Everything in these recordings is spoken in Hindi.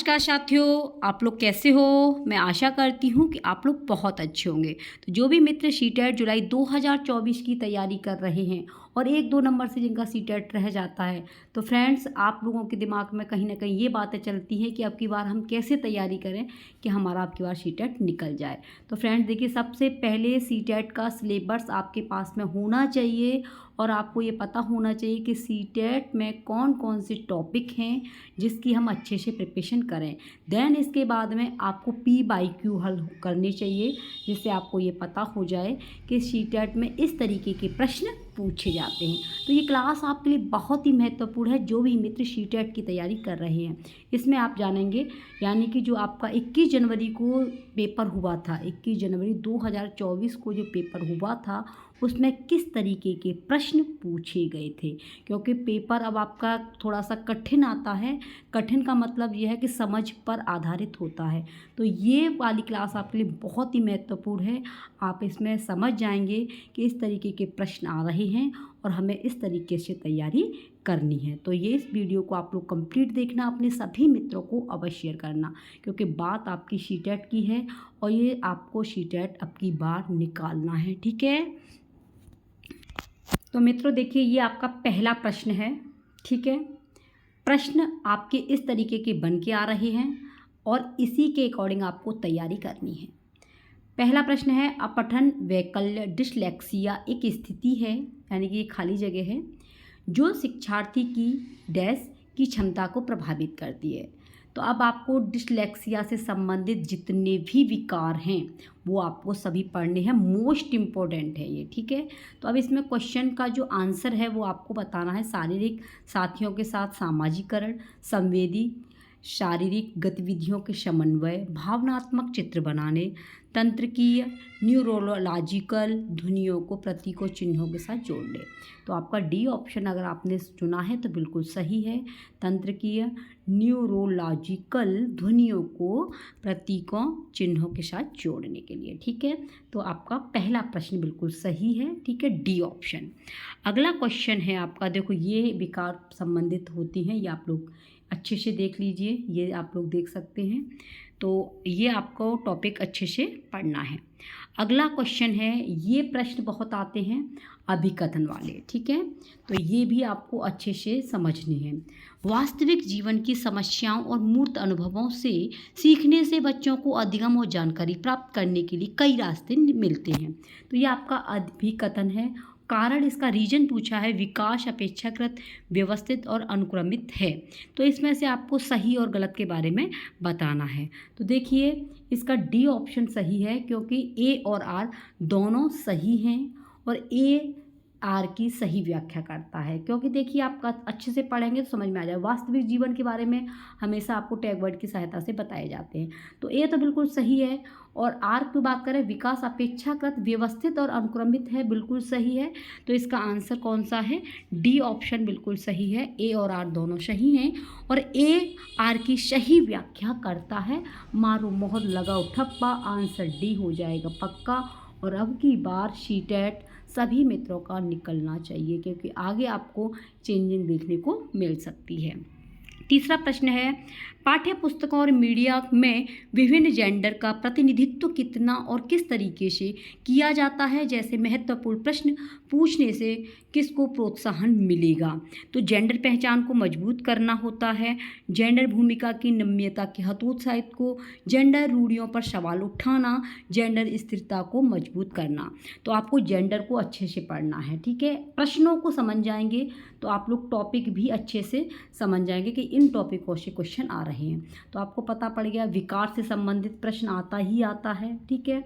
नमस्कार साथियों, आप लोग कैसे हो। मैं आशा करती हूँ कि आप लोग बहुत अच्छे होंगे। तो जो भी मित्र सीटेट जुलाई 2024 की तैयारी कर रहे हैं और 1-2 नंबर से जिनका सीटेट रह जाता है, तो फ्रेंड्स आप लोगों के दिमाग में कहीं ना कहीं ये बातें चलती हैं कि अब की बार हम कैसे तैयारी करें कि हमारा अब की बार सीटेट निकल जाए। तो फ्रेंड्स देखिए, सबसे पहले सीटेट का सिलेबस आपके पास में होना चाहिए और आपको ये पता होना चाहिए कि सीटेट में कौन कौन से टॉपिक हैं जिसकी हम अच्छे से प्रिपरेशन करें। देन इसके बाद में आपको PYQ हल करनी चाहिए, जिससे आपको ये पता हो जाए कि सीटेट में इस तरीके के प्रश्न पूछे जाते हैं। तो ये क्लास आपके लिए बहुत ही महत्वपूर्ण है, जो भी मित्र सीटेट की तैयारी कर रहे हैं। इसमें आप जानेंगे यानी कि जो आपका 21 जनवरी को पेपर हुआ था, 21 जनवरी 2024 को जो पेपर हुआ था, उसमें किस तरीके के प्रश्न पूछे गए थे। क्योंकि पेपर अब आपका थोड़ा सा कठिन आता है। कठिन का मतलब यह है कि समझ पर आधारित होता है। तो ये वाली क्लास आपके लिए बहुत ही महत्वपूर्ण है। आप इसमें समझ जाएंगे कि इस तरीके के प्रश्न आ रहे हैं और हमें इस तरीके से तैयारी करनी है। तो ये इस वीडियो को आप लोग कंप्लीट देखना, अपने सभी मित्रों को अवश्य शेयर करना, क्योंकि बात आपकी सीटेट की है और ये आपको सीटेट अब की बार निकालना है। ठीक है, तो मित्रों देखिए, ये आपका पहला प्रश्न है। ठीक है, प्रश्न आपके इस तरीके के बन के आ रहे हैं और इसी के अकॉर्डिंग आपको तैयारी करनी है। पहला प्रश्न है, अपठन वैकल्य डिसलेक्सिया एक स्थिति है, यानी कि ये खाली जगह है, जो शिक्षार्थी की डैश की क्षमता को प्रभावित करती है। तो अब आपको डिसलेक्सिया से संबंधित जितने भी विकार हैं वो आपको सभी पढ़ने हैं। मोस्ट इम्पोर्टेंट है ये। ठीक है, तो अब इसमें क्वेश्चन का जो आंसर है वो आपको बताना है। शारीरिक साथियों के साथ सामाजिकरण, संवेदी शारीरिक गतिविधियों के समन्वय, भावनात्मक चित्र बनाने, तंत्रिकीय न्यूरोलॉजिकल ध्वनियों को प्रतीकों चिन्हों के साथ जोड़ने। तो आपका डी ऑप्शन अगर आपने चुना है तो बिल्कुल सही है, तंत्रिकीय न्यूरोलॉजिकल ध्वनियों को प्रतीकों चिन्हों के साथ जोड़ने के लिए। ठीक है, तो आपका पहला प्रश्न बिल्कुल सही है। ठीक है, डी ऑप्शन। अगला क्वेश्चन है आपका, देखो ये विकार संबंधित होती हैं, ये आप लोग अच्छे से देख लीजिए, ये आप लोग देख सकते हैं। तो ये आपको टॉपिक अच्छे से पढ़ना है। अगला क्वेश्चन है, ये प्रश्न बहुत आते हैं अभिकथन वाले। ठीक है, तो ये भी आपको अच्छे से समझने हैं। वास्तविक जीवन की समस्याओं और मूर्त अनुभवों से सीखने से बच्चों को अधिगम और जानकारी प्राप्त करने के लिए कई रास्ते मिलते हैं। तो ये आपका अभिकथन है। कारण, इसका रीजन पूछा है, विकास अपेक्षाकृत व्यवस्थित और अनुक्रमित है। तो इसमें से आपको सही और गलत के बारे में बताना है। तो देखिए, इसका डी ऑप्शन सही है, क्योंकि ए और आर दोनों सही हैं और ए आर की सही व्याख्या करता है। क्योंकि देखिए, आप अच्छे से पढ़ेंगे तो समझ में आ जाए। वास्तविक जीवन के बारे में हमेशा आपको टैग वर्ड की सहायता से बताए जाते हैं। तो ए तो बिल्कुल सही है। और आर की बात करें, विकास अपेक्षाकृत व्यवस्थित और अनुक्रमित है, बिल्कुल सही है। तो इसका आंसर कौन सा है, डी ऑप्शन बिल्कुल सही है। ए और आर दोनों सही हैं और ए आर की सही व्याख्या करता है। मारो मोहर लगाओ ठप्पा, आंसर डी हो जाएगा पक्का। और अब की बार सीटेट सभी मित्रों का निकलना चाहिए, क्योंकि आगे आपको चेंजिंग देखने को मिल सकती है। तीसरा प्रश्न है, पाठ्य पुस्तकों और मीडिया में विभिन्न जेंडर का प्रतिनिधित्व कितना और किस तरीके से किया जाता है, जैसे महत्वपूर्ण प्रश्न पूछने से किसको प्रोत्साहन मिलेगा। तो जेंडर पहचान को मजबूत करना होता है, जेंडर भूमिका की नम्यता के हतोत्साहित को, जेंडर रूढ़ियों पर सवाल उठाना, जेंडर स्थिरता को मजबूत करना। तो आपको जेंडर को अच्छे से पढ़ना है। ठीक है, प्रश्नों को समझ जाएंगे तो आप लोग टॉपिक भी अच्छे से समझ जाएंगे कि इन टॉपिकों से क्वेश्चन आ रहे हैं। तो आपको पता पड़ गया, विकार से संबंधित प्रश्न आता ही आता है। ठीक है,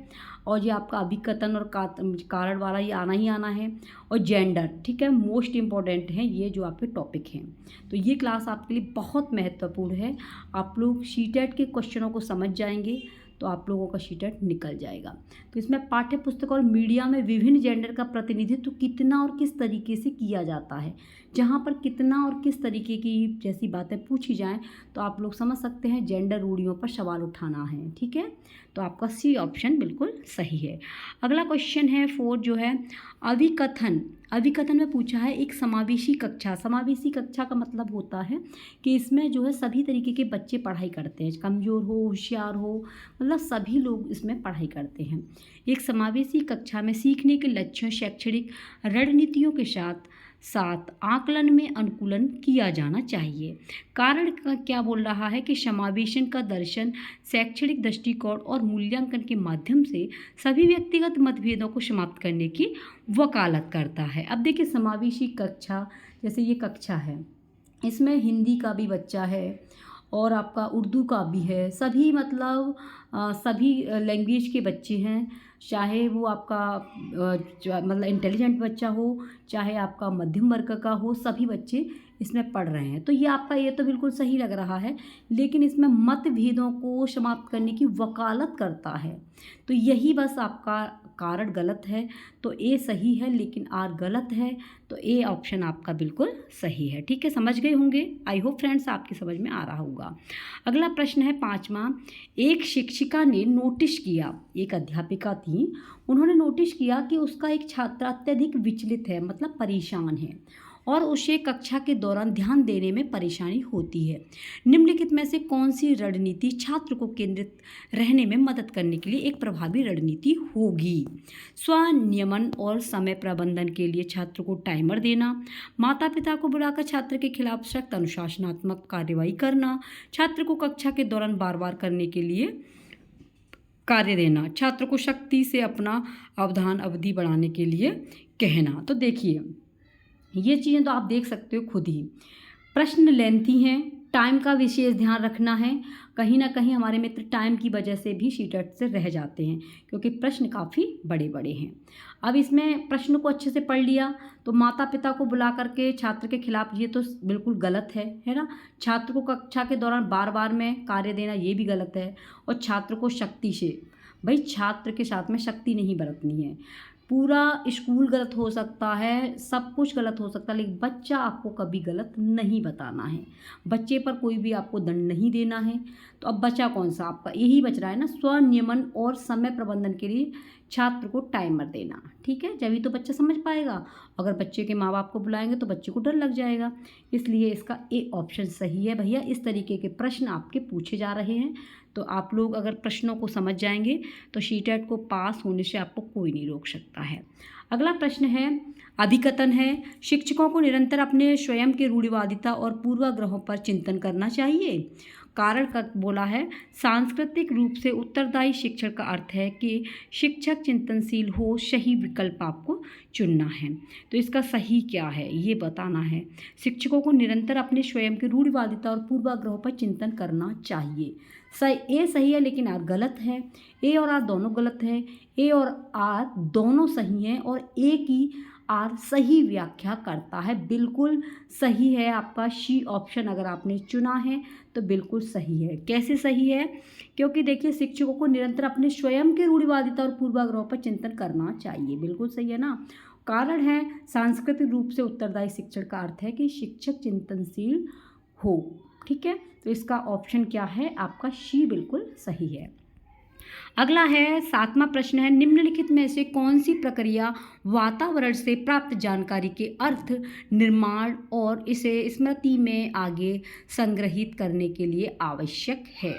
और ये आपका अभिकथन और कारण वाला ये आना ही आना है। और जेंडर, ठीक है, मोस्ट इम्पॉर्टेंट है ये जो आपके टॉपिक हैं। तो ये क्लास आपके लिए बहुत महत्वपूर्ण है। आप लोग सीटेट के क्वेश्चनों को समझ जाएंगे तो आप लोगों का सीटेट निकल जाएगा। तो इसमें पाठ्य पुस्तक और मीडिया में विभिन्न जेंडर का प्रतिनिधित्व कितना और किस तरीके से किया जाता है, जहाँ पर कितना और किस तरीके की जैसी बातें पूछी जाएं तो आप लोग समझ सकते हैं जेंडर रूढ़ियों पर सवाल उठाना है। ठीक है, तो आपका सी ऑप्शन बिल्कुल सही है। अगला क्वेश्चन है 4 जो है, अभिकथन अभिकथन में पूछा है एक समावेशी कक्षा। समावेशी कक्षा का मतलब होता है कि इसमें जो है सभी तरीके के बच्चे पढ़ाई करते हैं, कमज़ोर हो, होशियार हो, मतलब सभी लोग इसमें पढ़ाई करते हैं। एक समावेशी कक्षा में सीखने के लक्ष्यों, शैक्षणिक रणनीतियों के साथ साथ आकलन में अनुकूलन किया जाना चाहिए। कारण क्या बोल रहा है कि समावेशन का दर्शन शैक्षणिक दृष्टिकोण और मूल्यांकन के माध्यम से सभी व्यक्तिगत मतभेदों को समाप्त करने की वकालत करता है। अब देखिए समावेशी कक्षा, जैसे ये कक्षा है, इसमें हिंदी का भी बच्चा है और आपका उर्दू का भी है, सभी मतलब सभी लैंग्वेज के बच्चे हैं, चाहे वो आपका मतलब इंटेलिजेंट बच्चा हो, चाहे आपका मध्यम वर्ग का हो, सभी बच्चे इसमें पढ़ रहे हैं। तो ये आपका ये तो बिल्कुल सही लग रहा है, लेकिन इसमें मतभेदों को समाप्त करने की वकालत करता है, तो यही बस आपका कारण गलत है। तो ए सही है लेकिन आर गलत है, तो ए ऑप्शन आपका बिल्कुल सही है। ठीक है, समझ गए होंगे। आई होप फ्रेंड्स आपकी समझ में आ रहा होगा। अगला प्रश्न है 5वां। एक शिक्षिका ने नोटिस किया, एक अध्यापिका थी, उन्होंने नोटिस किया कि उसका एक छात्र अत्यधिक विचलित है, मतलब परेशान है, और उसे कक्षा के दौरान ध्यान देने में परेशानी होती है। निम्नलिखित में से कौन सी रणनीति छात्र को केंद्रित रहने में मदद करने के लिए एक प्रभावी रणनीति होगी? स्वनियमन और समय प्रबंधन के लिए छात्र को टाइमर देना, माता पिता को बुलाकर छात्र के खिलाफ सख्त अनुशासनात्मक कार्रवाई करना, छात्र को कक्षा के दौरान बार बार करने के लिए कार्य देना, छात्र को शक्ति से अपना अवधान अवधि बढ़ाने के लिए कहना। तो देखिए ये चीज़ें तो आप देख सकते हो खुद ही। प्रश्न लेंथी हैं, टाइम का विशेष ध्यान रखना है। कहीं ना कहीं हमारे मित्र टाइम की वजह से भी शीटेट से रह जाते हैं, क्योंकि प्रश्न काफ़ी बड़े बड़े हैं। अब इसमें प्रश्न को अच्छे से पढ़ लिया तो माता पिता को बुला करके छात्र के खिलाफ, ये तो बिल्कुल गलत है ना। छात्र को कक्षा के दौरान बार बार में कार्य देना, ये भी गलत है। और छात्र को शक्ति से, भाई छात्र के साथ में शक्ति नहीं बरतनी है। पूरा स्कूल गलत हो सकता है, सब कुछ गलत हो सकता है, लेकिन बच्चा आपको कभी गलत नहीं बताना है। बच्चे पर कोई भी आपको दंड नहीं देना है। तो अब बचा कौन सा? आपका यही बच रहा है ना, स्वनियमन और समय प्रबंधन के लिए छात्र को टाइमर देना। ठीक है, जब ही तो बच्चा समझ पाएगा। अगर बच्चे के माँ बाप को बुलाएंगे तो बच्चे को डर लग जाएगा, इसलिए इसका ए ऑप्शन सही है। भैया इस तरीके के प्रश्न आपके पूछे जा रहे हैं, तो आप लोग अगर प्रश्नों को समझ जाएंगे तो शीटेट को पास होने से आपको कोई नहीं रोक सकता है। अगला प्रश्न है, अभिकथन है, शिक्षकों को निरंतर अपने स्वयं के रूढ़िवादिता और पूर्वाग्रहों पर चिंतन करना चाहिए। कारण का बोला है, सांस्कृतिक रूप से उत्तरदायी शिक्षण का अर्थ है कि शिक्षक चिंतनशील हो, सही विकल्प आपको चुनना है। तो इसका सही क्या है ये बताना है। शिक्षकों को निरंतर अपने स्वयं के रूढ़िवादिता और पूर्वाग्रहों पर चिंतन करना चाहिए। सही, ए सही है लेकिन आर गलत है। ए और आर दोनों गलत है, ए और आर दोनों सही हैं, और ए की आर सही व्याख्या करता है। बिल्कुल सही है आपका सी ऑप्शन, अगर आपने चुना है तो बिल्कुल सही है। कैसे सही है? क्योंकि देखिए शिक्षकों को निरंतर अपने स्वयं के रूढ़िवादिता और पूर्वाग्रहों पर चिंतन करना चाहिए, बिल्कुल सही है ना। कारण है, सांस्कृतिक रूप से उत्तरदायी शिक्षण का अर्थ है कि शिक्षक चिंतनशील हो। ठीक है, तो इसका ऑप्शन क्या है आपका? सी बिल्कुल सही है। अगला है 7वां प्रश्न है, निम्नलिखित में से कौन सी प्रक्रिया वातावरण से प्राप्त जानकारी के अर्थ निर्माण और इसे स्मृति में आगे संग्रहित करने के लिए आवश्यक है?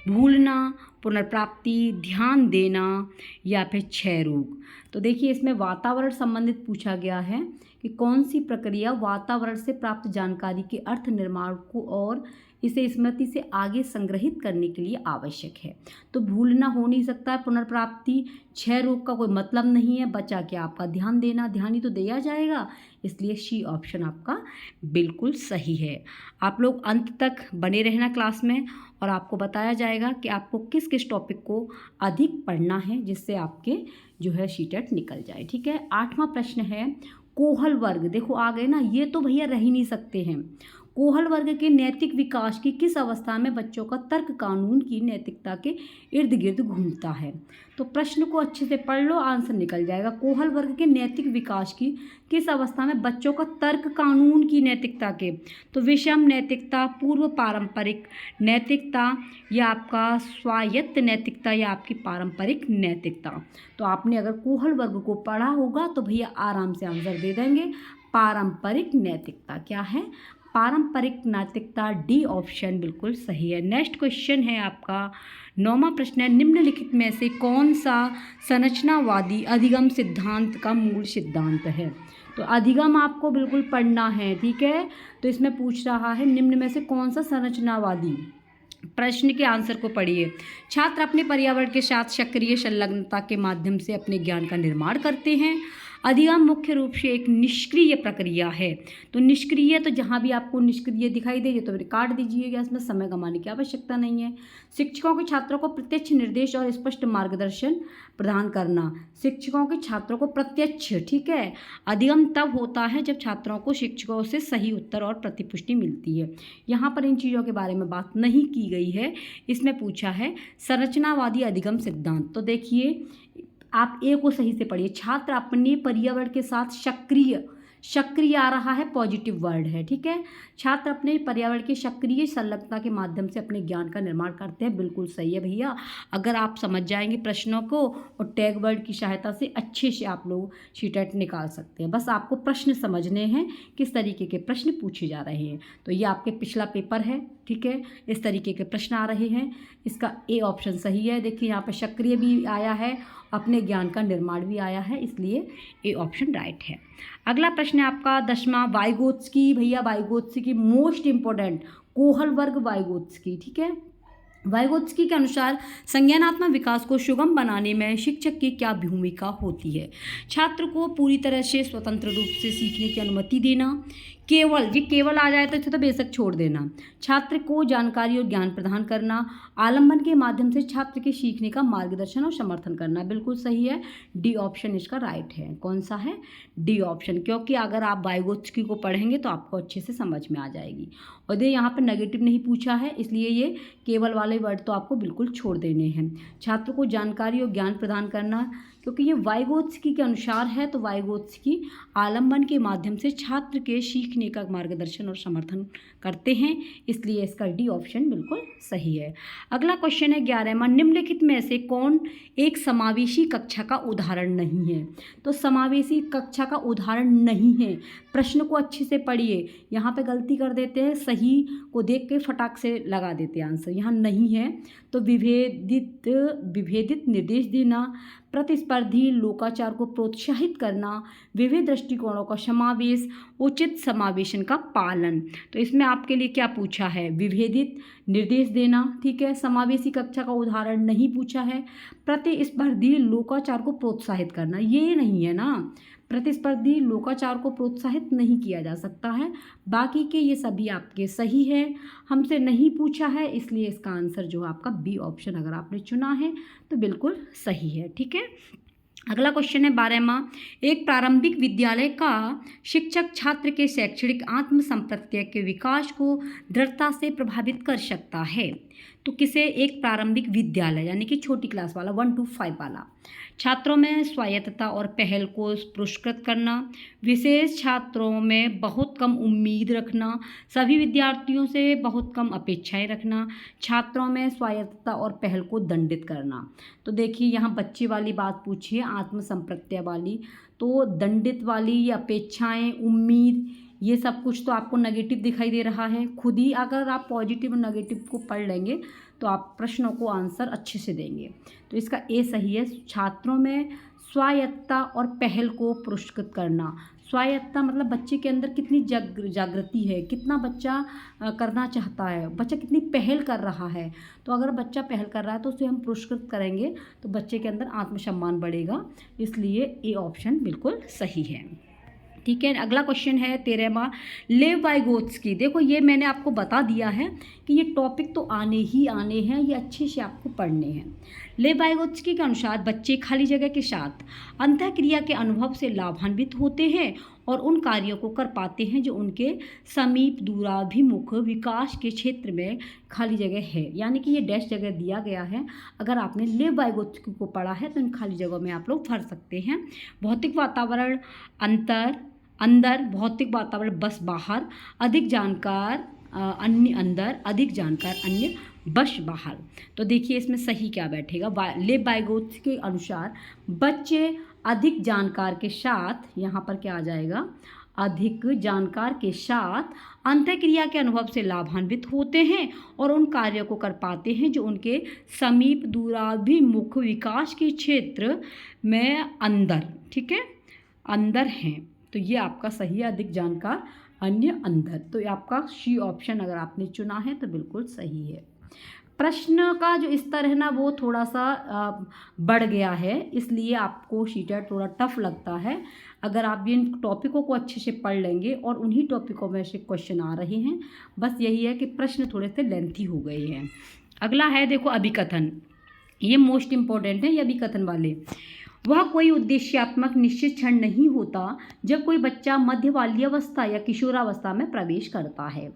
भूलना, पुनर्प्राप्ति, ध्यान देना या फिर क्षय रोग। तो देखिए इसमें वातावरण संबंधित पूछा गया है कि कौन सी प्रक्रिया वातावरण से प्राप्त जानकारी के अर्थ निर्माण को और इसे स्मृति से आगे संग्रहित करने के लिए आवश्यक है। तो भूलना हो नहीं सकता है, पुनर्प्राप्ति, क्षय रोग का कोई मतलब नहीं है। बचा क्या आपका? ध्यान देना, ध्यान ही तो दिया जाएगा, इसलिए सी ऑप्शन आपका बिल्कुल सही है। आप लोग अंत तक बने रहना क्लास में, और आपको बताया जाएगा कि आपको किस किस टॉपिक को अधिक पढ़ना है, जिससे आपके जो है शीटेट निकल जाए। ठीक है, 8वां प्रश्न है, कोहल वर्ग। देखो आ गए ना, ये तो भैया रह ही नहीं सकते हैं। कोहल वर्ग के नैतिक विकास की किस अवस्था में बच्चों का तर्क कानून की नैतिकता के इर्द गिर्द घूमता है? तो प्रश्न को अच्छे से पढ़ लो, आंसर निकल जाएगा। कोहल वर्ग के नैतिक विकास की किस अवस्था में बच्चों का तर्क कानून की नैतिकता के, तो विषम नैतिकता, पूर्व पारंपरिक नैतिकता, या आपका स्वायत्त नैतिकता, या आपकी पारंपरिक नैतिकता। तो आपने अगर कोहल वर्ग को पढ़ा होगा तो भैया आराम से आंसर दे देंगे, पारंपरिक नैतिकता। क्या है? पारंपरिक नैतिकता, डी ऑप्शन बिल्कुल सही है। नेक्स्ट क्वेश्चन है आपका 9वां प्रश्न है, निम्नलिखित में से कौन सा संरचनावादी अधिगम सिद्धांत का मूल सिद्धांत है? तो अधिगम आपको बिल्कुल पढ़ना है, ठीक है। तो इसमें पूछ रहा है निम्न में से कौन सा संरचनावादी, प्रश्न के आंसर को पढ़िए। छात्र अपने पर्यावरण के साथ सक्रिय संलग्नता के माध्यम से अपने ज्ञान का निर्माण करते हैं। अधिगम मुख्य रूप से एक निष्क्रिय प्रक्रिया है। तो निष्क्रिय, तो जहाँ भी आपको निष्क्रिय दिखाई दे तो काट दीजिएगा, इसमें समय गंवाने की आवश्यकता नहीं है। शिक्षकों के छात्रों को प्रत्यक्ष निर्देश और स्पष्ट मार्गदर्शन प्रदान करना। शिक्षकों के छात्रों को प्रत्यक्ष, ठीक है। अधिगम तब होता है जब छात्रों को शिक्षकों से सही उत्तर और प्रतिपुष्टि मिलती है। यहाँ पर इन चीज़ों के बारे में बात नहीं की गई है। इसमें पूछा है संरचनावादी अधिगम सिद्धांत। तो देखिए, आप ए को सही से पढ़िए। छात्र अपने पर्यावरण के साथ सक्रिय आ रहा है, पॉजिटिव वर्ड है, ठीक है। छात्र अपने पर्यावरण की सक्रिय संलग्नता के माध्यम से अपने ज्ञान का निर्माण करते हैं, बिल्कुल सही है भैया। अगर आप समझ जाएंगे प्रश्नों को और टैग वर्ड की सहायता से अच्छे से आप लोग सीटेट निकाल सकते हैं। बस आपको प्रश्न समझने हैं, किस तरीके के प्रश्न पूछे जा रहे हैं। तो ये आपके पिछला पेपर है, ठीक है। इस तरीके के प्रश्न आ रहे हैं। इसका ए ऑप्शन सही है। देखिए यहाँ पर सक्रिय भी आया है, अपने ज्ञान का निर्माण भी आया है, इसलिए ए ऑप्शन राइट है। अगला प्रश्न है आपका 10वां, वाइगोत्स्की। भैया वाइगोत्स्की मोस्ट इंपॉर्टेंट, कोहल वर्ग वाइगोत्स्की, ठीक है। वाइगोत्स्की के अनुसार संज्ञानात्मक विकास को सुगम बनाने में शिक्षक की क्या भूमिका होती है? छात्र को पूरी तरह से स्वतंत्र रूप से सीखने की अनुमति देना, केवल आ जाए तो बेशक छोड़ देना, छात्र को जानकारी और ज्ञान प्रदान करना, आलम्बन के माध्यम से छात्र के सीखने का मार्गदर्शन और समर्थन करना। बिल्कुल सही है, डी ऑप्शन इसका राइट है। कौन सा है? डी ऑप्शन, क्योंकि अगर आप वाइगोत्स्की को पढ़ेंगे तो आपको अच्छे से समझ में आ जाएगी। और ये यहाँ पर नेगेटिव नहीं पूछा है, इसलिए ये केवल वाले वर्ड तो आपको बिल्कुल छोड़ देने हैं। छात्र को जानकारी और ज्ञान प्रदान करना, क्योंकि ये वाइगोत्स्की के अनुसार है, तो वाइगोत्स्की आलम्बन के माध्यम से छात्र के सीखने का मार्गदर्शन और समर्थन करते हैं, इसलिए इसका डी ऑप्शन बिल्कुल सही है। अगला क्वेश्चन है 11वां, निम्नलिखित में से कौन एक समावेशी कक्षा का उदाहरण नहीं है? तो समावेशी कक्षा का उदाहरण नहीं है। प्रश्न को अच्छे से पढ़िए। यहाँ पे गलती कर देते हैं, सही को देख के फटाक से लगा देते हैं आंसर। यहाँ नहीं है, तो विभेदित निर्देश देना, प्रतिस्पर्धी लोकाचार को प्रोत्साहित करना, विविध दृष्टिकोणों का समावेश, उचित समावेशन का पालन। तो इसमें आपके लिए क्या पूछा है? विभेदित निर्देश देना, ठीक है। समावेशी कक्षा का उदाहरण नहीं पूछा है। प्रतिस्पर्धी लोकाचार को प्रोत्साहित करना, ये नहीं है ना। प्रतिस्पर्धी लोकाचार को प्रोत्साहित नहीं किया जा सकता है। बाकी के ये सभी आपके सही है, हमसे नहीं पूछा है, इसलिए इसका आंसर जो आपका बी ऑप्शन अगर आपने चुना है तो बिल्कुल सही है, ठीक है। अगला क्वेश्चन है 12वां, एक प्रारंभिक विद्यालय का शिक्षक छात्र के शैक्षणिक आत्म संप्रत्यय के विकास को दृढ़ता से प्रभावित कर सकता है। तो किसे? एक प्रारंभिक विद्यालय यानी कि छोटी क्लास वाला, 1 to 5 वाला। छात्रों में स्वायत्तता और पहल को पुरस्कृत करना, विशेष छात्रों में बहुत कम उम्मीद रखना, सभी विद्यार्थियों से बहुत कम अपेक्षाएं रखना, छात्रों में स्वायत्तता और पहल को दंडित करना। तो देखिए यहाँ बच्चे वाली बात पूछिए, आत्म संप्रत्यय वाली, तो दंडित वाली, अपेक्षाएं, उम्मीद, ये सब कुछ तो आपको नेगेटिव दिखाई दे रहा है। खुद ही अगर आप पॉजिटिव और नेगेटिव को पढ़ लेंगे तो आप प्रश्नों को आंसर अच्छे से देंगे। तो इसका ए सही है। छात्रों में स्वायत्तता और पहल को पुरस्कृत करना। स्वायत्तता मतलब बच्चे के अंदर कितनी जागृति है, कितना बच्चा करना चाहता है, बच्चा कितनी पहल कर रहा है। तो अगर बच्चा पहल कर रहा है तो उसे हम पुरस्कृत करेंगे तो बच्चे के अंदर आत्मसम्मान बढ़ेगा, इसलिए ए ऑप्शन बिल्कुल सही है, ठीक है। अगला क्वेश्चन है 13वां, लेव वाइगोत्स्की। देखो ये मैंने आपको बता दिया है कि ये टॉपिक तो आने ही आने हैं, ये अच्छे से आपको पढ़ने हैं। लेव वाइगोत्स्की के अनुसार बच्चे खाली जगह के साथ अंतःक्रिया के अनुभव से लाभान्वित होते हैं और उन कार्यों को कर पाते हैं जो उनके समीप दूराभिमुख विकास के क्षेत्र में खाली जगह है। यानी कि ये डैश जगह दिया गया है। अगर आपने लेव वाइगोत्स्की को पढ़ा है तो इन खाली जगहों में आप लोग भर सकते हैं। भौतिक वातावरण अंदर, भौतिक वातावरण बस बाहर, अधिक जानकार अन्य अंदर, अधिक जानकार अन्य बस बाहर। तो देखिए इसमें सही क्या बैठेगा। लेव वाइगोत्स्की के अनुसार बच्चे अधिक जानकार के साथ, यहाँ पर क्या आ जाएगा, अधिक जानकार के साथ अंतःक्रिया के अनुभव से लाभान्वित होते हैं और उन कार्यों को कर पाते हैं जो उनके समीप दूराभिमुख विकास के क्षेत्र में अंदर, ठीक है, अंदर हैं। तो ये आपका सही है, अधिक जानकार अन्य अंदर। तो ये आपका सी ऑप्शन अगर आपने चुना है तो बिल्कुल सही है। प्रश्न का जो स्तर है ना वो थोड़ा सा बढ़ गया है, इसलिए आपको शीटेट थोड़ा टफ लगता है। अगर आप इन टॉपिकों को अच्छे से पढ़ लेंगे और उन्हीं टॉपिकों में से क्वेश्चन आ रहे हैं, बस यही है कि प्रश्न थोड़े से लेंथी हो गए हैं। अगला है देखो अभिकथन, ये मोस्ट इम्पोर्टेंट है ये अभिकथन वाले। वह कोई उद्देश्यात्मक निश्चित क्षण नहीं होता जब कोई बच्चा मध्य बाल्यावस्था या किशोरावस्था में प्रवेश करता है।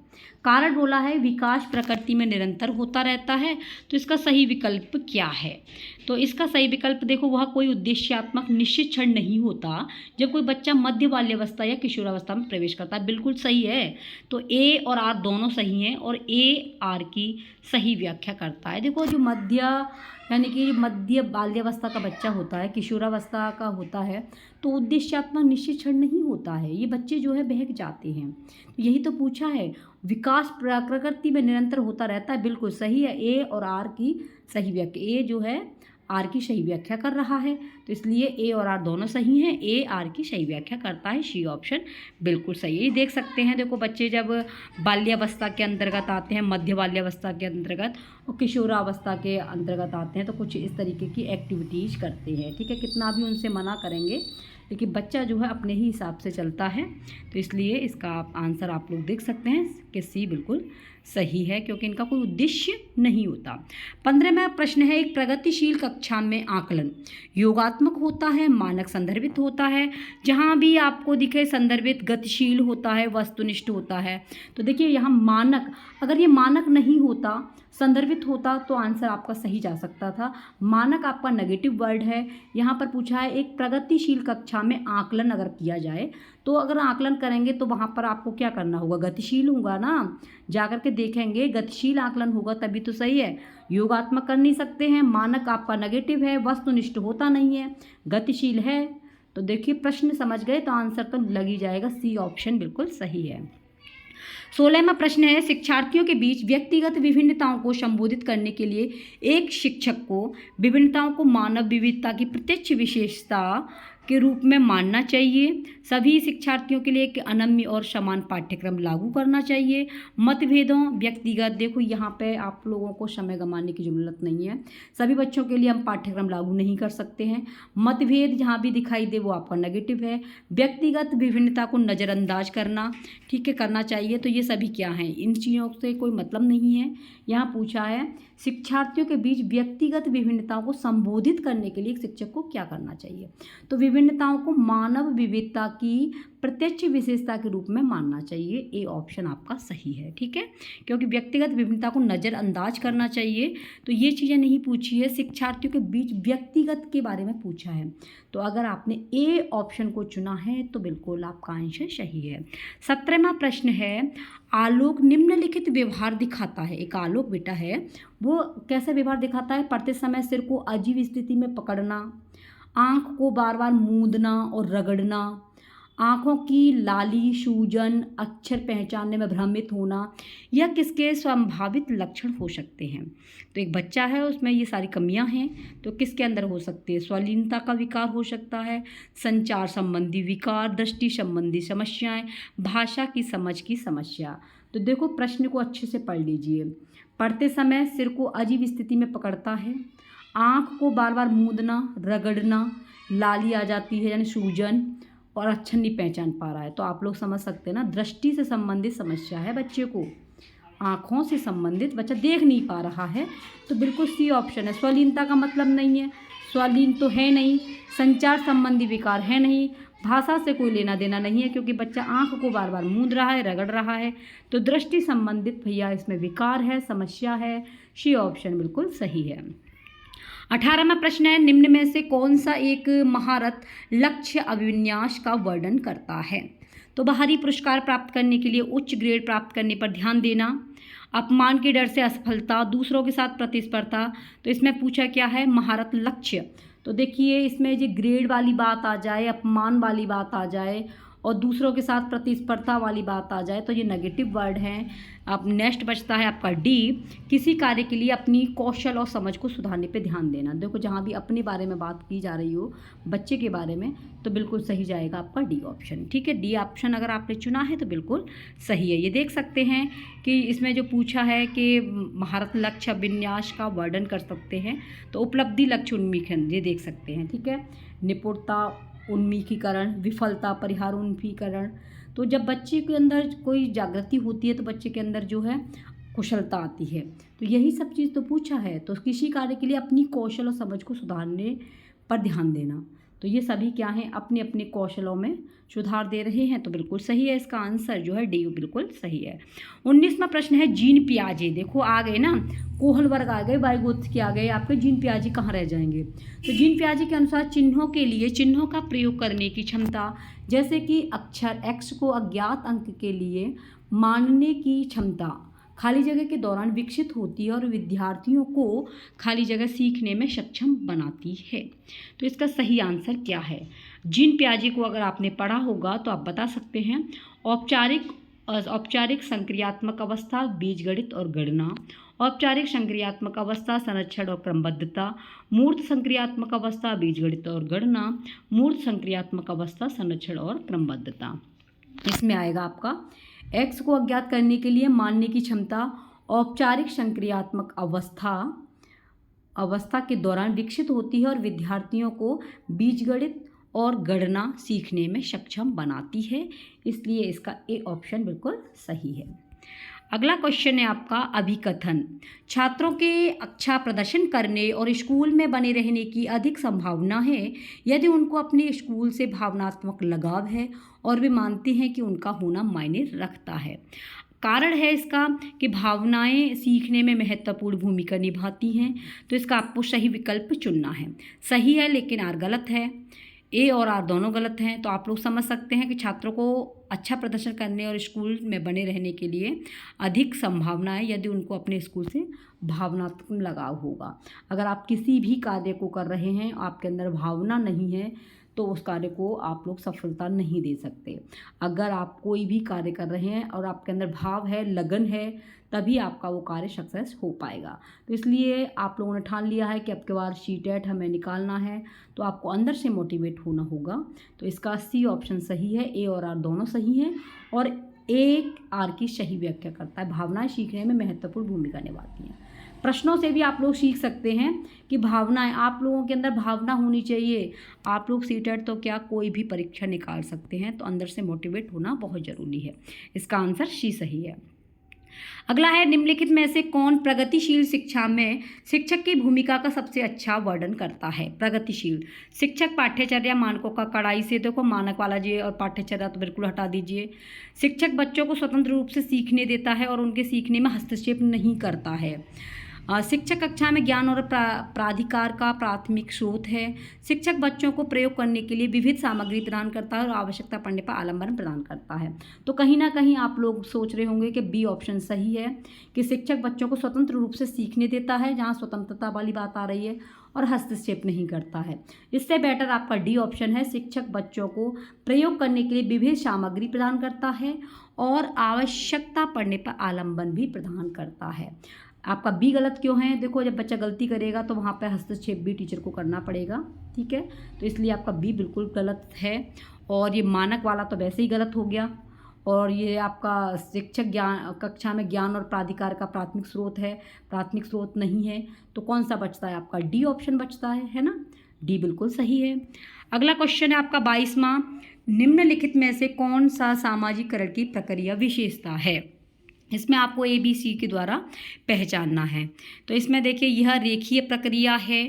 कारण बोला है विकास प्रकृति में निरंतर होता रहता है। तो इसका सही विकल्प क्या है? तो इसका सही विकल्प देखो, वह कोई उद्देश्यात्मक निश्चित क्षण नहीं होता जब कोई बच्चा मध्य बाल्यावस्था या किशोरावस्था में प्रवेश करता है। बिल्कुल सही है। तो ए और आर दोनों सही हैं और ए आर की सही व्याख्या करता है। देखो जो मध्य यानी कि मध्य बाल्यावस्था का बच्चा होता है, किशोरावस्था का होता है, तो उद्देश्यात्मक निश्चित क्षण नहीं होता है। ये बच्चे जो है बहक जाते हैं। यही तो पूछा है, विकास प्रकृति में निरंतर होता रहता है। बिल्कुल सही है, ए और आर की सही व्याख्या, ए जो है आर की सही व्याख्या कर रहा है, तो इसलिए ए और आर दोनों सही हैं। ए आर की सही व्याख्या करता है, सी ऑप्शन बिल्कुल सही है। ये देख सकते हैं, देखो बच्चे जब बाल्यावस्था के अंतर्गत आते हैं, मध्य बाल्यावस्था के अंतर्गत और किशोरावस्था के अंतर्गत आते हैं, तो कुछ इस तरीके की एक्टिविटीज़ करते हैं। ठीक है, कितना भी उनसे मना करेंगे लेकिन बच्चा जो है अपने ही हिसाब से चलता है। तो इसलिए इसका आंसर आप लोग देख सकते हैं कि सी बिल्कुल सही है, क्योंकि इनका कोई उद्देश्य नहीं होता। 15वां प्रश्न है, एक प्रगतिशील कक्षा में आकलन योगात्मक होता है, मानक संदर्भित होता है। जहाँ भी आपको दिखे संदर्भित गतिशील होता है, वस्तुनिष्ठ होता है। तो देखिए यहाँ मानक, अगर ये मानक नहीं होता, संदर्भित होता तो आंसर आपका सही जा सकता था। मानक आपका नेगेटिव वर्ड है। यहाँ पर पूछा है एक प्रगतिशील कक्षा में आकलन अगर किया जाए, तो अगर आकलन करेंगे तो वहाँ पर आपको क्या करना होगा, गतिशील होगा ना, जाकर के देखेंगे गतिशील आकलन होगा तभी तो सही है। योगात्मक कर नहीं सकते हैं, मानक आपका नेगेटिव है, वस्तुनिष्ठ होता नहीं है, गतिशील है। तो देखिए प्रश्न समझ गए तो आंसर तो लग ही जाएगा, सी ऑप्शन बिल्कुल सही है। 16वां प्रश्न है, शिक्षार्थियों के बीच व्यक्तिगत विभिन्नताओं को संबोधित करने के लिए एक शिक्षक को विभिन्नताओं को मानव विविधता की प्रत्यक्ष विशेषता के रूप में मानना चाहिए। सभी शिक्षार्थियों के लिए एक अनन्य और समान पाठ्यक्रम लागू करना चाहिए। मतभेदों व्यक्तिगत, देखो यहाँ पे आप लोगों को समय गंवाने की ज़रूरत नहीं है, सभी बच्चों के लिए हम पाठ्यक्रम लागू नहीं कर सकते हैं। मतभेद जहाँ भी दिखाई दे वो आपका नेगेटिव है। व्यक्तिगत विभिन्नता को नज़रअंदाज करना, ठीक है, करना चाहिए। तो ये सभी क्या हैं, इन चीज़ों से कोई मतलब नहीं है। यहाँ पूछा है शिक्षार्थियों के बीच व्यक्तिगत विभिन्नताओं को संबोधित करने के लिए एक शिक्षक को क्या करना चाहिए। तो विभिन्नताओं को मानव विविधता की प्रत्यक्ष विशेषता के रूप में मानना चाहिए। ए ऑप्शन आपका सही है, ठीक है, क्योंकि व्यक्तिगत विभिन्नता को नज़रअंदाज करना चाहिए। तो ये चीज़ें नहीं पूछी है, शिक्षार्थियों के बीच व्यक्तिगत के बारे में पूछा है। तो अगर आपने ए ऑप्शन को चुना है तो बिल्कुल आपका आंसर सही है। 17वां प्रश्न है, आलोक निम्नलिखित व्यवहार दिखाता है। एक आलोक बेटा है, वो कैसा व्यवहार दिखाता है, पढ़ते समय सिर को अजीब स्थिति में पकड़ना, आँख को बार बार मूंदना और रगड़ना, आँखों की लाली, सूजन, अक्षर पहचानने में भ्रमित होना, यह किसके संभावित लक्षण हो सकते हैं। तो एक बच्चा है उसमें ये सारी कमियां हैं, तो किसके अंदर हो सकती है, स्वलीनता का विकार हो सकता है, संचार संबंधी विकार, दृष्टि संबंधी समस्याएं, भाषा की समझ की समस्या। तो देखो प्रश्न को अच्छे से पढ़ लीजिए। पढ़ते समय सिर को अजीब स्थिति में पकड़ता है, आँख को बार बार मूंदना, रगड़ना, लाली आ जाती है यानी सूजन, और अक्षर नहीं पहचान पा रहा है। तो आप लोग समझ सकते हैं ना, दृष्टि से संबंधित समस्या है बच्चे को, आँखों से संबंधित, बच्चा देख नहीं पा रहा है। तो बिल्कुल सी ऑप्शन है। स्वलीनता का मतलब नहीं है, स्वलीन तो है नहीं, संचार संबंधी विकार है नहीं, भाषा से कोई लेना देना नहीं है, क्योंकि बच्चा आँख को बार बार मूंद रहा है, रगड़ रहा है, तो दृष्टि संबंधित भैया इसमें विकार है, समस्या है। सी ऑप्शन बिल्कुल सही है। 18वां प्रश्न है, निम्न में से कौन सा एक महारत लक्ष्य अभिविन्यास का वर्णन करता है? तो बाहरी पुरस्कार प्राप्त करने के लिए उच्च ग्रेड प्राप्त करने पर ध्यान देना, अपमान के डर से असफलता, दूसरों के साथ प्रतिस्पर्धा। तो इसमें पूछा क्या है? महारत लक्ष्य। तो देखिए इसमें जो ग्रेड वाली बात आ जाए, अपमान वाली बात आ जाए और दूसरों के साथ प्रतिस्पर्धा वाली बात आ जाए तो ये नेगेटिव वर्ड हैं। अब नेक्स्ट बचता है आपका डी, किसी कार्य के लिए अपनी कौशल और समझ को सुधारने पे ध्यान देना। देखो जहाँ भी अपने बारे में बात की जा रही हो, बच्चे के बारे में, तो बिल्कुल सही जाएगा आपका डी ऑप्शन। ठीक है, डी ऑप्शन अगर आपने चुना है तो बिल्कुल सही है। ये देख सकते हैं कि इसमें जो पूछा है कि महारत लक्ष्य विन्यास का वर्णन कर सकते हैं, तो उपलब्धि लक्ष्य उन्मुखीकरण ये देख सकते हैं। ठीक है, निपुणता उन्मुखीकरण, विफलता परिहार उन्मुखीकरण। तो जब बच्चे के अंदर कोई जागृति होती है तो बच्चे के अंदर जो है कुशलता आती है। तो यही सब चीज़ तो पूछा है। तो किसी कार्य के लिए अपनी कौशल और समझ को सुधारने पर ध्यान देना, तो ये सभी क्या हैं? अपने अपने कौशलों में सुधार दे रहे हैं, तो बिल्कुल सही है। इसका आंसर जो है डी बिल्कुल सही है। 19वां प्रश्न है, जीन पियाजे। देखो आ गए ना, कोहल वर्ग आ गए, वाइगोत्स्की आ गए, आपके जीन पियाजे कहाँ रह जाएंगे? तो जीन पियाजे के अनुसार चिन्हों के लिए चिन्हों का प्रयोग करने की क्षमता, जैसे कि अक्षर एक्स को अज्ञात अंक के लिए मानने की क्षमता खाली जगह के दौरान विकसित होती है और विद्यार्थियों को खाली जगह सीखने में सक्षम बनाती है। तो इसका सही आंसर क्या है? जीन पियाजे को अगर आपने पढ़ा होगा तो आप बता सकते हैं। औपचारिक संक्रियात्मक अवस्था, बीजगणित और गणना। औपचारिक संक्रियात्मक अवस्था, संरक्षण और क्रमबद्धता। मूर्त संक्रियात्मक अवस्था, बीजगणित और गणना। मूर्त संक्रियात्मक अवस्था, संरक्षण और क्रमबद्धता। इसमें आएगा आपका एक्स को अज्ञात करने के लिए मानने की क्षमता, औपचारिक संक्रियात्मक अवस्था के दौरान विकसित होती है और विद्यार्थियों को बीजगणित और गणना सीखने में सक्षम बनाती है। इसलिए इसका ए ऑप्शन बिल्कुल सही है। अगला क्वेश्चन है आपका अभिकथन। छात्रों के अच्छा प्रदर्शन करने और स्कूल में बने रहने की अधिक संभावना है यदि उनको अपने स्कूल से भावनात्मक लगाव है और वे मानते हैं कि उनका होना मायने रखता है। कारण है इसका कि भावनाएं सीखने में महत्वपूर्ण भूमिका निभाती हैं। तो इसका आपको सही विकल्प चुनना है। सही है लेकिन आर गलत है, ए और आर दोनों गलत हैं। तो आप लोग समझ सकते हैं कि छात्रों को अच्छा प्रदर्शन करने और स्कूल में बने रहने के लिए अधिक संभावना है यदि उनको अपने स्कूल से भावनात्मक लगाव होगा। अगर आप किसी भी कार्य को कर रहे हैं, आपके अंदर भावना नहीं है, तो उस कार्य को आप लोग सफलता नहीं दे सकते। अगर आप कोई भी कार्य कर रहे हैं और आपके अंदर भाव है, लगन है, तभी आपका वो कार्य सक्सेस हो पाएगा। तो इसलिए आप लोगों ने ठान लिया है कि अब के बार सीटेट हमें निकालना है, तो आपको अंदर से मोटिवेट होना होगा। तो इसका सी ऑप्शन सही है। ए और आर दोनों सही हैं और एक आर की सही व्याख्या करता है। भावनाएं सीखने में महत्वपूर्ण भूमिका निभाती हैं। प्रश्नों से भी आप लोग सीख सकते हैं कि भावनाएं, आप लोगों के अंदर भावना होनी चाहिए। आप लोग सीटेट तो क्या कोई भी परीक्षा निकाल सकते हैं, तो अंदर से मोटिवेट होना बहुत ज़रूरी है। इसका आंसर सी सही है। अगला है, निम्नलिखित में से कौन प्रगतिशील शिक्षा में शिक्षक की भूमिका का सबसे अच्छा वर्णन करता है? प्रगतिशील शिक्षक पाठ्यचर्या मानकों का कड़ाई से, देखो मानक वाला जी और पाठ्यचर्या तो बिल्कुल हटा दीजिए। शिक्षक बच्चों को स्वतंत्र रूप से सीखने देता है और उनके सीखने में हस्तक्षेप नहीं करता है। शिक्षक कक्षा में ज्ञान और प्राधिकार का प्राथमिक स्रोत है। शिक्षक बच्चों को प्रयोग करने के लिए विविध सामग्री प्रदान करता है और आवश्यकता पड़ने पर आलंबन प्रदान करता है। तो कहीं ना कहीं आप लोग सोच रहे होंगे कि बी ऑप्शन सही है कि शिक्षक बच्चों को स्वतंत्र रूप से सीखने देता है, जहाँ स्वतंत्रता वाली बात आ रही है, और हस्तक्षेप नहीं करता है। इससे बेटर आपका डी ऑप्शन है, शिक्षक बच्चों को प्रयोग करने के लिए विविध सामग्री प्रदान करता है और आवश्यकता पड़ने पर आलंबन भी प्रदान करता है। आपका बी गलत क्यों है? देखो जब बच्चा गलती करेगा तो वहाँ पे हस्तक्षेप भी टीचर को करना पड़ेगा। ठीक है, तो इसलिए आपका बी बिल्कुल गलत है। और ये मानक वाला तो वैसे ही गलत हो गया। और ये आपका शिक्षक ज्ञान कक्षा में ज्ञान और प्राधिकार का प्राथमिक स्रोत है, प्राथमिक स्रोत नहीं है। तो कौन सा बचता है? आपका डी ऑप्शन बचता है ना? डी बिल्कुल सही है। अगला क्वेश्चन है आपका 22वां, निम्नलिखित में से कौन सा सामाजिकरण की प्रक्रिया विशेषता है? इसमें आपको ABC के द्वारा पहचानना है। तो इसमें देखिए, यह रेखीय प्रक्रिया है,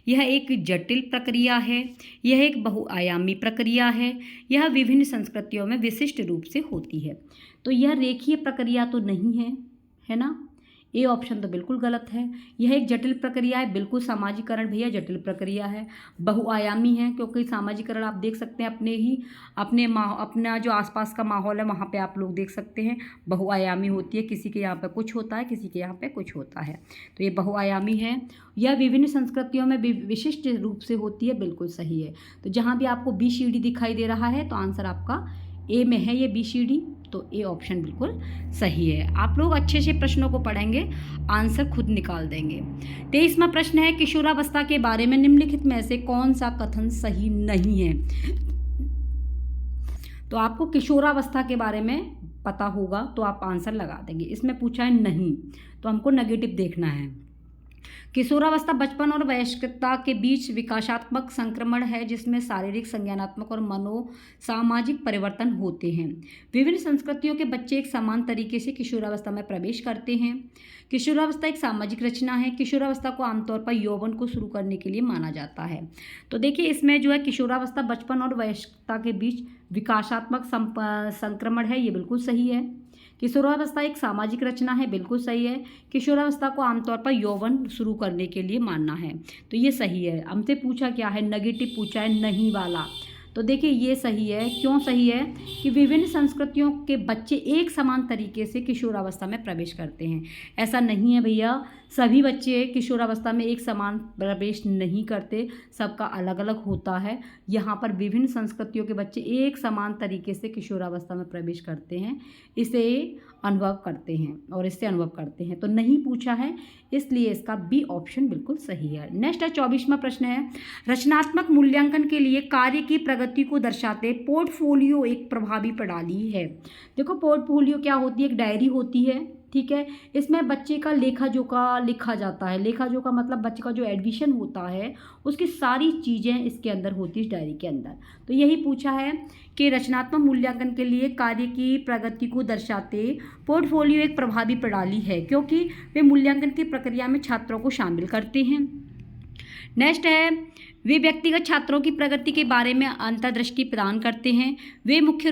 यह एक जटिल प्रक्रिया है, यह एक बहुआयामी प्रक्रिया है, यह विभिन्न संस्कृतियों में विशिष्ट रूप से होती है। तो यह रेखीय प्रक्रिया तो नहीं है ना। ए ऑप्शन तो बिल्कुल गलत है। यह एक जटिल प्रक्रिया है, बिल्कुल सामाजिकरण भैया जटिल प्रक्रिया है। बहुआयामी है, क्योंकि सामाजिकरण आप देख सकते हैं अपना जो आसपास का माहौल है वहाँ पे आप लोग देख सकते हैं बहुआयामी होती है, किसी के यहाँ पे कुछ होता है, किसी के यहाँ पे कुछ होता है, तो ये बहुआयामी है। यह विभिन्न संस्कृतियों में विशिष्ट रूप से होती है, बिल्कुल सही है। तो जहाँ भी आपको BCD दिखाई दे रहा है तो आंसर आपका ए में है ये BCD, तो ए ऑप्शन बिल्कुल सही है। आप लोग अच्छे से प्रश्नों को पढ़ेंगे, आंसर खुद निकाल देंगे। 23वां प्रश्न है, किशोरावस्था के बारे में निम्नलिखित में से कौन सा कथन सही नहीं है। तो आपको किशोरावस्था के बारे में पता होगा तो आप आंसर लगा देंगे। इसमें पूछा है नहीं, तो हमको नेगेटिव देखना है। किशोरावस्था बचपन और वयस्कता के बीच विकासात्मक संक्रमण है, जिसमें शारीरिक, संज्ञानात्मक और मनोसामाजिक परिवर्तन होते हैं। विभिन्न संस्कृतियों के बच्चे एक समान तरीके से किशोरावस्था में प्रवेश करते हैं। किशोरावस्था एक सामाजिक रचना है। किशोरावस्था को आमतौर पर यौवन को शुरू करने के लिए माना जाता है। तो देखिए, इसमें जो है किशोरावस्था बचपन और वयस्कता के बीच विकासात्मक संक्रमण है, ये बिल्कुल सही है। किशोरावस्था एक सामाजिक रचना है, बिल्कुल सही है। किशोरावस्था को आमतौर पर यौवन शुरू करने के लिए मानना है, तो ये सही है। हमसे पूछा क्या है, नेगेटिव पूछा है, नहीं वाला। तो देखिए ये सही है। क्यों सही है कि विभिन्न संस्कृतियों के बच्चे एक समान तरीके से किशोरावस्था में प्रवेश करते हैं। ऐसा नहीं है भैया, सभी बच्चे किशोरावस्था में एक समान प्रवेश नहीं करते, सबका अलग अलग होता है। यहाँ पर विभिन्न संस्कृतियों के बच्चे एक समान तरीके से किशोरावस्था में प्रवेश करते हैं, इसे अनुभव करते हैं और इससे अनुभव करते हैं। तो नहीं पूछा है, इसलिए इसका बी ऑप्शन बिल्कुल सही है। नेक्स्ट है 24वां प्रश्न है, रचनात्मक मूल्यांकन के लिए कार्य की प्रगति को दर्शाते पोर्टफोलियो एक प्रभावी प्रणाली है। देखो, पोर्टफोलियो क्या होती है, एक डायरी होती है, ठीक है। इसमें बच्चे का लेखा जोखा लिखा जाता है। लेखा जोखा मतलब बच्चे का जो एडमिशन होता है उसकी सारी चीज़ें इसके अंदर होती है, इस डायरी के अंदर। तो यही पूछा है कि रचनात्मक मूल्यांकन के लिए कार्य की प्रगति को दर्शाते पोर्टफोलियो एक प्रभावी प्रणाली है, क्योंकि वे मूल्यांकन की प्रक्रिया में छात्रों को शामिल करते हैं। नेक्स्ट है, वे व्यक्तिगत छात्रों की प्रगति के बारे में अंतर्दृष्टि प्रदान करते हैं। वे मुख्य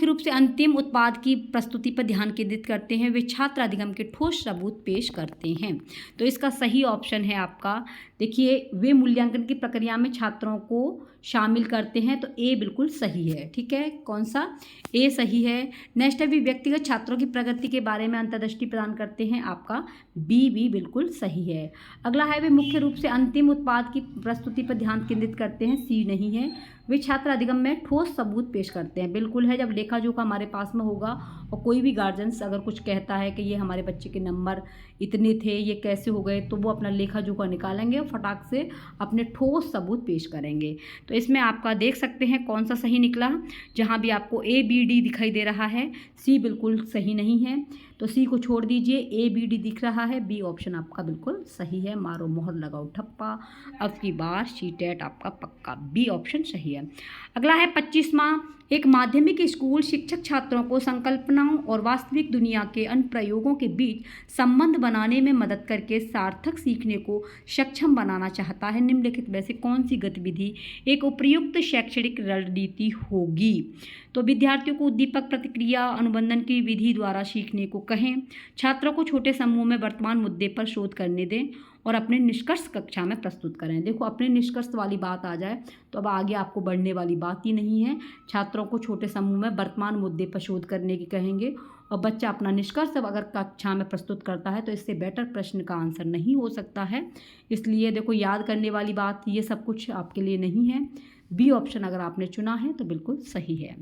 रूप से अंतिम उत्पाद की प्रस्तुति पर ध्यान केंद्रित करते हैं। वे छात्र अधिगम के ठोस सबूत पेश करते हैं। तो इसका सही ऑप्शन है आपका, देखिए, वे मूल्यांकन की प्रक्रिया में छात्रों को शामिल करते हैं, तो ए बिल्कुल सही है। ठीक है, कौन सा, ए सही है। नेक्स्ट है, वे व्यक्तिगत छात्रों की प्रगति के बारे में अंतर्दृष्टि प्रदान करते हैं, आपका बी बिल्कुल सही है। अगला है, वे मुख्य रूप से अंतिम उत्पाद की प्रस्तुति पर ध्यान केंद्रित करते हैं, सी नहीं है। वे छात्र अधिगम में ठोस सबूत पेश करते हैं, बिल्कुल है। जब लेखा जोखा हमारे पास में होगा और कोई भी गार्जियंस अगर कुछ कहता है कि ये हमारे बच्चे के नंबर इतने थे, ये कैसे हो गए, तो वो अपना लेखा जोखा निकालेंगे और फटाक से अपने ठोस सबूत पेश करेंगे। तो इसमें आपका देख सकते हैं कौन सा सही निकला। जहाँ भी आपको ABD दिखाई दे रहा है, सी बिल्कुल सही नहीं है, तो सी को छोड़ दीजिए, ABD दिख रहा है, बी ऑप्शन आपका बिल्कुल सही है। मारो मोहर लगाओ ठप्पा, अब की बार सीटेट आपका पक्का, बी ऑप्शन सही है। अगला है 25वां, एक माध्यमिक स्कूल शिक्षक छात्रों को संकल्पनाओं और वास्तविक दुनिया के अनुप्रयोगों के बीच संबंध बनाने में मदद करके सार्थक सीखने को सक्षम बनाना चाहता है। निम्नलिखित में से कौन सी गतिविधि एक उपयुक्त शैक्षणिक रणनीति होगी। तो विद्यार्थियों को उद्दीपक प्रतिक्रिया अनुबंधन की विधि द्वारा सीखने को कहें। छात्रों को छोटे समूह में वर्तमान मुद्दे पर शोध करने दें और अपने निष्कर्ष कक्षा में प्रस्तुत करें। देखो, अपने निष्कर्ष वाली बात आ जाए तो अब आगे आपको बढ़ने वाली बात ही नहीं है। छात्रों को छोटे समूह में वर्तमान मुद्दे पर शोध करने की कहेंगे और बच्चा अपना निष्कर्ष अगर कक्षा में प्रस्तुत करता है तो इससे बेटर प्रश्न का आंसर नहीं हो सकता है। इसलिए देखो, याद करने वाली बात ये सब कुछ आपके लिए नहीं है। बी ऑप्शन अगर आपने चुना है तो बिल्कुल सही है।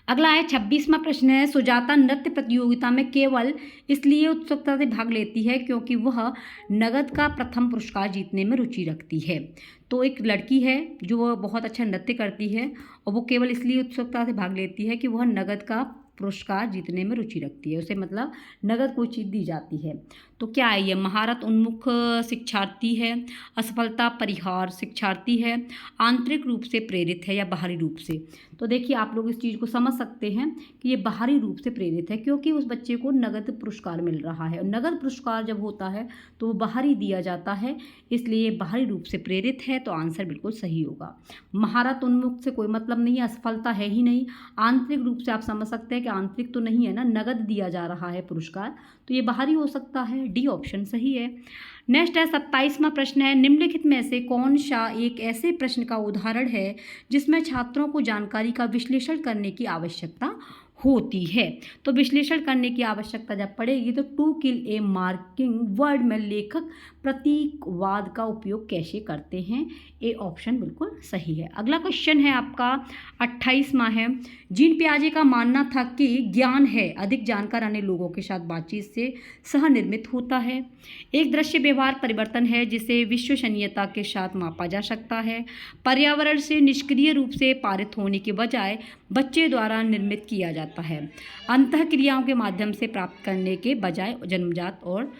अगला है 26वां प्रश्न है, सुजाता नृत्य प्रतियोगिता में केवल इसलिए उत्सुकता से भाग लेती है क्योंकि वह नगद का प्रथम पुरस्कार जीतने में रुचि रखती है। तो एक लड़की है जो वह बहुत अच्छा नृत्य करती है और वो केवल इसलिए उत्सुकता से भाग लेती है कि वह नगद का पुरस्कार जीतने में रुचि रखती है, उसे मतलब नगद कोई चीज़ दी जाती है। तो क्या है ये? महारत उन्मुख शिक्षार्थी है, असफलता परिहार शिक्षार्थी है, आंतरिक रूप से प्रेरित है या बाहरी रूप से। तो देखिए आप लोग इस चीज़ को समझ सकते हैं कि ये बाहरी रूप से प्रेरित है, क्योंकि उस बच्चे को नगद पुरस्कार मिल रहा है और नगद पुरस्कार जब होता है तो वो बाहरी दिया जाता है, इसलिए ये बाहरी रूप से प्रेरित है। तो आंसर बिल्कुल सही होगा। महारत उन्मुख से कोई मतलब नहीं है, असफलता है ही नहीं। आंतरिक रूप से आप समझ सकते हैं कि आंतरिक तो नहीं है ना, नगद दिया जा रहा है पुरस्कार, तो ये बाहरी हो सकता है। डी ऑप्शन सही है। नेक्स्ट है 27वां प्रश्न है, निम्नलिखित में से कौन सा एक ऐसे प्रश्न का उदाहरण है जिसमें छात्रों को जानकारी का विश्लेषण करने की आवश्यकता होती है? तो विश्लेषण करने की आवश्यकता जब पड़ेगी तो to kill a mockingbird में लेखक प्रतीकवाद का उपयोग कैसे करते हैं? ए ऑप्शन बिल्कुल सही है। अगला क्वेश्चन है आपका 28वां है, जीन पियाजे का मानना था कि ज्ञान है अधिक जानकार अन्य लोगों के साथ बातचीत से सहनिर्मित होता है। एक दृश्य व्यवहार परिवर्तन है जिसे विश्वसनीयता के साथ मापा जा सकता है। पर्यावरण से निष्क्रिय रूप से पारित होने के बजाय बच्चे द्वारा निर्मित किया जाता है। अंतःक्रियाओं के माध्यम से प्राप्त करने के बजाय जन्मजात और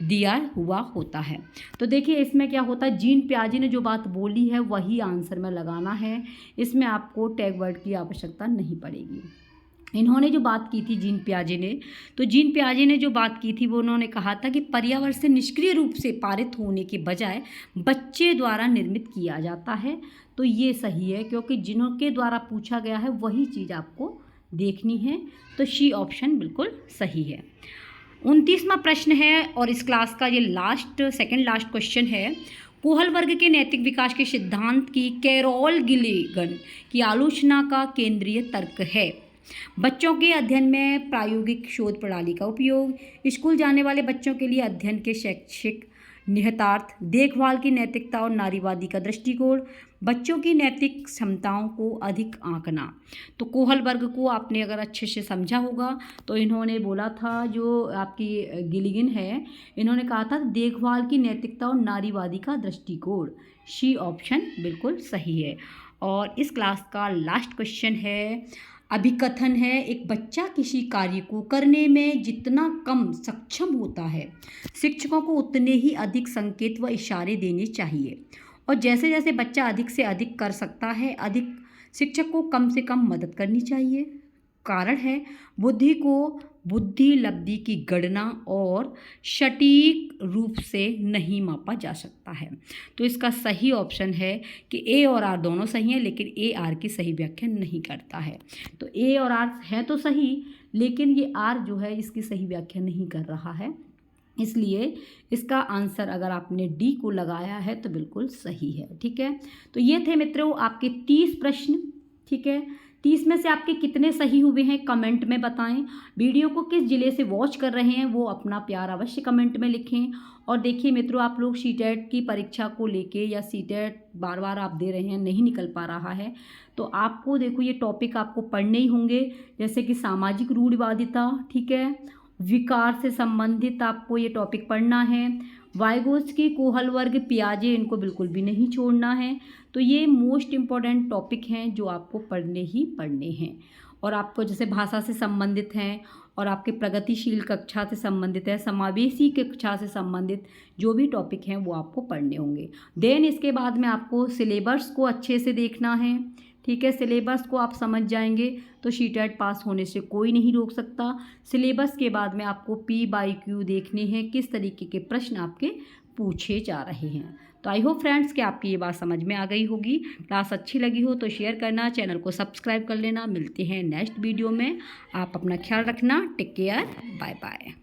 दिया हुआ होता है। तो देखिए इसमें क्या होता है, जीन पियाजे ने जो बात बोली है वही आंसर में लगाना है। इसमें आपको टैग वर्ड की आवश्यकता नहीं पड़ेगी। इन्होंने जो बात की थी जीन पियाजे ने, तो जीन पियाजे ने जो बात की थी वो उन्होंने कहा था कि पर्यावरण से निष्क्रिय रूप से पारित होने के बजाय बच्चे द्वारा निर्मित किया जाता है। तो ये सही है, क्योंकि जिनके द्वारा पूछा गया है वही चीज़ आपको देखनी है। तो सी ऑप्शन बिल्कुल सही है। 29वां प्रश्न है और इस क्लास का ये सेकंड लास्ट क्वेश्चन है, कोहल वर्ग के नैतिक विकास के सिद्धांत की कैरोल गिलिगन की आलोचना का केंद्रीय तर्क है। बच्चों के अध्ययन में प्रायोगिक शोध प्रणाली का उपयोग, स्कूल जाने वाले बच्चों के लिए अध्ययन के शैक्षिक निहितार्थ, देखभाल की नैतिकता और नारीवादी का दृष्टिकोण, बच्चों की नैतिक क्षमताओं को अधिक आंकना। तो कोहल वर्ग को आपने अगर अच्छे से समझा होगा तो इन्होंने बोला था, जो आपकी गिलिगन है, इन्होंने कहा था देखभाल की नैतिकता और नारीवादी का दृष्टिकोण। सी ऑप्शन बिल्कुल सही है। और इस क्लास का लास्ट क्वेश्चन है, अभिकथन है, एक बच्चा किसी कार्य को करने में जितना कम सक्षम होता है शिक्षकों को उतने ही अधिक संकेत व इशारे देने चाहिए, और जैसे जैसे बच्चा अधिक से अधिक कर सकता है अधिक शिक्षक को कम से कम मदद करनी चाहिए। कारण है बुद्धि को बुद्धि लब्धि की गणना और सटीक रूप से नहीं मापा जा सकता है। तो इसका सही ऑप्शन है कि ए और आर दोनों सही हैं, लेकिन ए आर की सही व्याख्या नहीं करता है। तो ए और आर है तो सही, लेकिन ये आर जो है इसकी सही व्याख्या नहीं कर रहा है, इसलिए इसका आंसर अगर आपने डी को लगाया है तो बिल्कुल सही है। ठीक है, तो ये थे मित्रों आपके 30 प्रश्न। ठीक है, 30 में से आपके कितने सही हुए हैं कमेंट में बताएं। वीडियो को किस ज़िले से वॉच कर रहे हैं वो अपना प्यार अवश्य कमेंट में लिखें। और देखिए मित्रों, आप लोग सीटेट की परीक्षा को लेके या सीटेट बार बार आप दे रहे हैं, नहीं निकल पा रहा है, तो आपको देखो ये टॉपिक आपको पढ़ने ही होंगे, जैसे कि सामाजिक रूढ़िवादिता, ठीक है, विकार से संबंधित आपको ये टॉपिक पढ़ना है। वाइगोत्स्की, कोहल वर्ग, पियाजे, इनको बिल्कुल भी नहीं छोड़ना है। तो ये मोस्ट इम्पॉर्टेंट टॉपिक हैं जो आपको पढ़ने ही पढ़ने हैं। और आपको जैसे भाषा से संबंधित हैं और आपके प्रगतिशील कक्षा से संबंधित है, समावेशी कक्षा से संबंधित जो भी टॉपिक हैं वो आपको पढ़ने होंगे। देन इसके बाद में आपको सिलेबस को अच्छे से देखना है। ठीक है, सिलेबस को आप समझ जाएंगे तो सीटेट पास होने से कोई नहीं रोक सकता। सिलेबस के बाद में आपको P/Q देखने हैं, किस तरीके के प्रश्न आपके पूछे जा रहे हैं। तो आई होप फ्रेंड्स कि आपकी ये बात समझ में आ गई होगी। क्लास अच्छी लगी हो तो शेयर करना, चैनल को सब्सक्राइब कर लेना। मिलते हैं नेक्स्ट वीडियो में। आप अपना ख्याल रखना। Take care, bye bye.